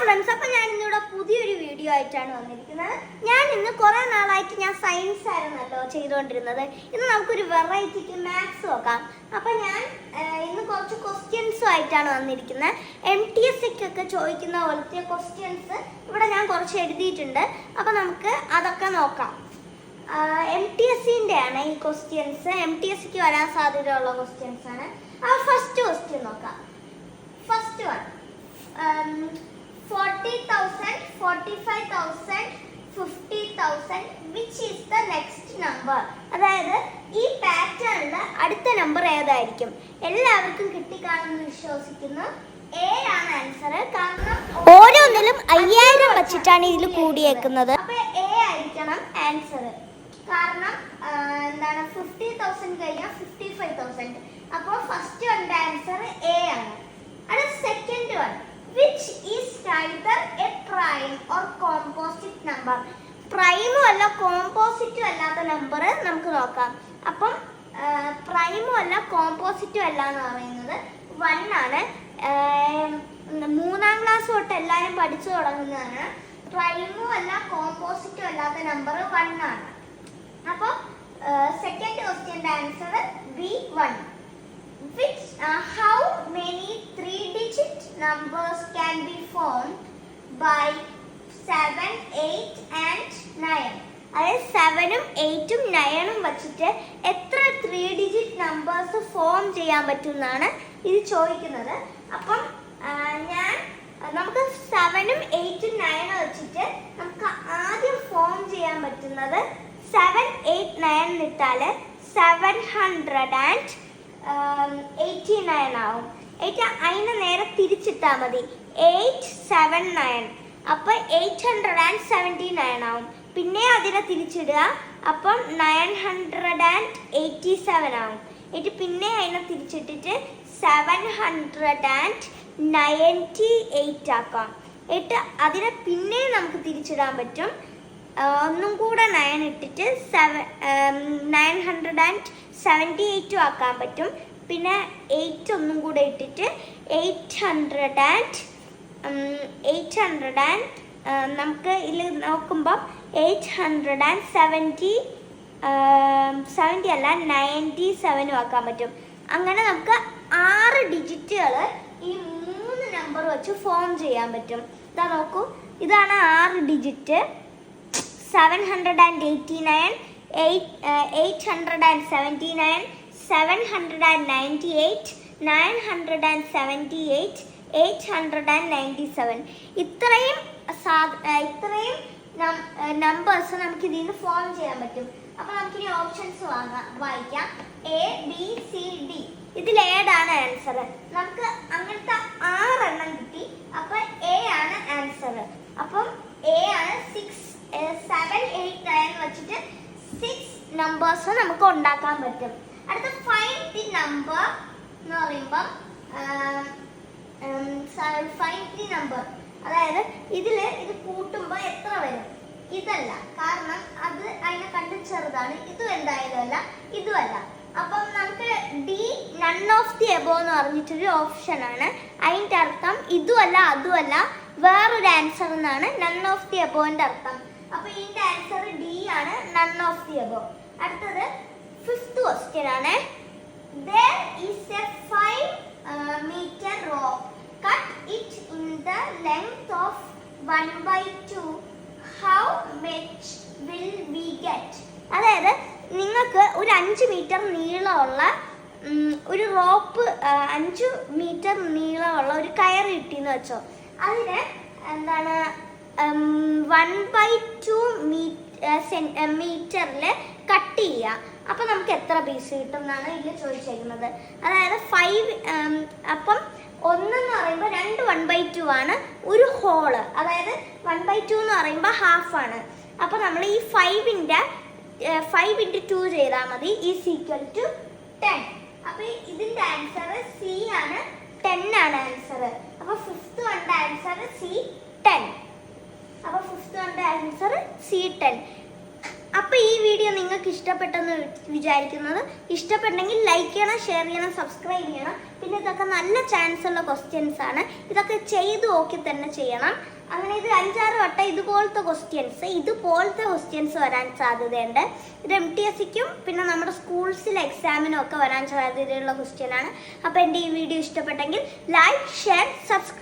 Friends, അപ്പോൾ ഞാൻ ഇന്നിവിടെ പുതിയൊരു വീഡിയോ ആയിട്ടാണ് വന്നിരിക്കുന്നത്. ഞാൻ ഇന്ന് കുറേ നാളായിട്ട് ഞാൻ സയൻസ് ആയിരുന്നല്ലോ ചെയ്തുകൊണ്ടിരുന്നത്. ഇന്ന് നമുക്കൊരു വെറൈറ്റിക്ക് മാത്സ് നോക്കാം. അപ്പോൾ ഞാൻ ഇന്ന് കുറച്ച് ക്വസ്റ്റ്യൻസും ആയിട്ടാണ് വന്നിരിക്കുന്നത്. MTSCക്കൊക്കെ ചോദിക്കുന്ന പോലത്തെ ക്വസ്റ്റ്യൻസ് ഇവിടെ ഞാൻ കുറച്ച് എഴുതിയിട്ടുണ്ട്. അപ്പോൾ നമുക്ക് അതൊക്കെ നോക്കാം. MTSCൻ്റെ ആണ് ഈ ക്വസ്റ്റ്യൻസ്. MTSCക്ക് വരാൻ സാധ്യതയുള്ള ക്വസ്റ്റ്യൻസ് ആണ്. ഫസ്റ്റ് ക്വസ്റ്റ്യൻ നോക്കാം. First one 40,000, 45,000, 50,000 which is the next number? അതായത് ഈ പാറ്റേണിൽ അടുത്ത നമ്പർ ഏതായിരിക്കും? എല്ലാവർക്കും കിട്ടിക്കാണെന്ന് വിശ്വസിക്കുന്നു. A ആണ് ആൻസർ. കാരണം ഓരോന്നിലും 5000 വെച്ചിട്ടാണ് ഇതിൽ കൂടിയേക്കുന്നത്. അപ്പോൾ A ആയിരിക്കണം ആൻസർ. കാരണം എന്താണ് 50,000 കഴിഞ്ഞാൽ 55,000. അപ്പോൾ ഫസ്റ്റ് വൺ ആൻസർ A ആണ്. അടുത്ത second one which is neither a prime or composite number. പ്രൈമും അല്ല കോമ്പോസിറ്റും അല്ലാത്ത നമ്പർ നമുക്ക് നോക്കാം. അപ്പം പ്രൈമും അല്ല കോമ്പോസിറ്റും അല്ല എന്ന് പറയുന്നത് 1 ആണ്. 3ാം ക്ലാസ് തൊട്ട് എല്ലാവരും പഠിച്ചു തുടങ്ങുന്നതാണ്. പ്രൈമും അല്ല കോമ്പോസിറ്റും അല്ലാത്ത നമ്പർ 1 ആണ്. അപ്പോൾ സെക്കൻഡ് ക്വസ്റ്റ്യൻ്റെ answer B1. Which how many 3-digit numbers can be formed by 7, 8 and 9? അതായത് 7ഉം 8ഉം 9ഉം വെച്ചിട്ട് എത്ര 3-digit നമ്പേഴ്സ് ഫോം ചെയ്യാൻ പറ്റും എന്നാണ് ഇത് ചോദിക്കുന്നത്. അപ്പം നമുക്ക് 7ഉം 8ഉം 9ഉം വെച്ചിട്ട് നമുക്ക് ആദ്യം ഫോം ചെയ്യാൻ പറ്റുന്നത് 7, 8, 9 ഇട്ടാൽ 789 ആവും. അതിനെ നേരെ തിരിച്ചിട്ടാൽ മതി. 8, 7, 9. അപ്പം 879 ആവും. പിന്നെ അതിനെ തിരിച്ചിടുക. അപ്പം 987 ആവും. പിന്നെ അതിനെ തിരിച്ചിട്ടിട്ട് 798 ആക്കാം. അതിനെ പിന്നെ നമുക്ക് തിരിച്ചിടാൻ പറ്റും. ഒന്നും കൂടെ 9 ഇട്ടിട്ട് 978 ആക്കാൻ പറ്റും. പിന്നെ 8 ഒന്നും കൂടെ ഇട്ടിട്ട് 800 നമുക്ക് ഇതിൽ നോക്കുമ്പോൾ 870 അല്ല 97 ആക്കാൻ പറ്റും. അങ്ങനെ നമുക്ക് 6 ഡിജിറ്റുകൾ ഈ 3 നമ്പർ വെച്ച് ഫോം ചെയ്യാൻ പറ്റും. ഇതാ നോക്കൂ, ഇതാണ് 6 ഡിജിറ്റ്. 789, 879, 798, 978, 897. ഇത്രയും നമ്പേഴ്സ് നമുക്ക് ഇതിൽ നിന്ന് ഫോം ചെയ്യാൻ പറ്റും. അപ്പോൾ നമുക്കിനി ഓപ്ഷൻസ് വായിക്കാം. A, B, C, D. ഇതിൽ ഏതാണ് ആൻസർ? നമുക്ക് അങ്ങനത്തെ 6 എണ്ണം കിട്ടി. അപ്പോൾ A ആണ് ആൻസർ. അപ്പം A ആണ്. 7, 8, 9 വെച്ചിട്ട് 6 നമ്പേഴ്സ് നമുക്ക് ഉണ്ടാക്കാൻ പറ്റും. അടുത്ത ഫൈൻഡ് ദി നമ്പർ എന്ന് പറയുമ്പോൾ ഫൈൻഡ് ദി നമ്പർ, അതായത് ഇത് കൂട്ടുമ്പോൾ എത്ര വരും? ഇതല്ല, കാരണം അത് അതിനെ കണ്ട് ചെറുതാണ്. ഇതും എന്തായാലും അല്ല, ഇതുമല്ല. അപ്പം നമുക്ക് D none of the above എന്ന് പറഞ്ഞിട്ടൊരു ഓപ്ഷനാണ്. അതിൻ്റെ അർത്ഥം ഇതുമല്ല അതുമല്ല വേറൊരു ആൻസർ എന്നാണ് നൺ ഓഫ് ദി എബോൻ്റെ അർത്ഥം. അപ്പോൾ ഇതിൻ്റെ ആൻസർ ഡി ആണ്, നൺ ഓഫ് ദി എബോ. അടുത്തത് ഫിഫ്ത്ത് ക്വസ്റ്റ്യൻ ആണ്. There is a 5-meter rope. Cut it in the length of 1/2. How much will we get? അതായത് നിങ്ങൾക്ക് ഒരു 5 മീറ്റർ നീളമുള്ള ഒരു റോപ്പ്, 5 മീറ്റർ നീളമുള്ള ഒരു കയർ കിട്ടിയെന്ന് വെച്ചോ. അതിന് എന്താണ് 1/2 മീറ്ററിൽ കട്ട് ചെയ്യുക. അപ്പം നമുക്ക് എത്ര പീസ് കിട്ടും എന്നാണ് ഇതിൽ ചോദിച്ചേക്കുന്നത്. അതായത് 5 അപ്പം 1 എന്ന് പറയുമ്പോൾ 2 1/2 ആണ്. ഒരു ഹോള്, അതായത് 1/2 എന്ന് പറയുമ്പോൾ ഹാഫ് ആണ്. അപ്പോൾ നമ്മൾ ഈ 5 × 2 ചെയ്താൽ മതി. Is equal to 10. അപ്പോൾ ഇതിൻ്റെ ആൻസർ സി ആണ്, 10 ആണ് ആൻസർ. അപ്പോൾ ഫിഫ്ത്ത് വണ്ട ആൻസർ C10. അപ്പോൾ ഫിഫ്ത്ത് വണ്ട ആൻസർ C10. അപ്പോൾ ഈ ഈ വീഡിയോ നിങ്ങൾക്ക് ഇഷ്ടപ്പെട്ടെന്ന് വിചാരിക്കുന്നത്. ഇഷ്ടപ്പെട്ടെങ്കിൽ ലൈക്ക് ചെയ്യണം, ഷെയർ ചെയ്യണം, സബ്സ്ക്രൈബ് ചെയ്യണം. പിന്നെ ഇതൊക്കെ നല്ല ചാൻസ് ഉള്ള ക്വസ്റ്റ്യൻസ് ആണ്. ഇതൊക്കെ ചെയ്ത് നോക്കി തന്നെ ചെയ്യണം. അങ്ങനെ ഇത് 5-6 വട്ടം ഇതുപോലത്തെ ക്വസ്റ്റ്യൻസ് വരാൻ സാധ്യതയുണ്ട്. ഇത് MTSCക്കും പിന്നെ നമ്മുടെ സ്കൂൾസിലെ എക്സാമിനും ഒക്കെ വരാൻ സാധ്യതയുള്ള ക്വസ്റ്റ്യൻ ആണ്. അപ്പോൾ എൻ്റെ ഈ വീഡിയോ ഇഷ്ടപ്പെട്ടെങ്കിൽ ലൈക്ക്, ഷെയർ, സബ്സ്ക്രൈബ്.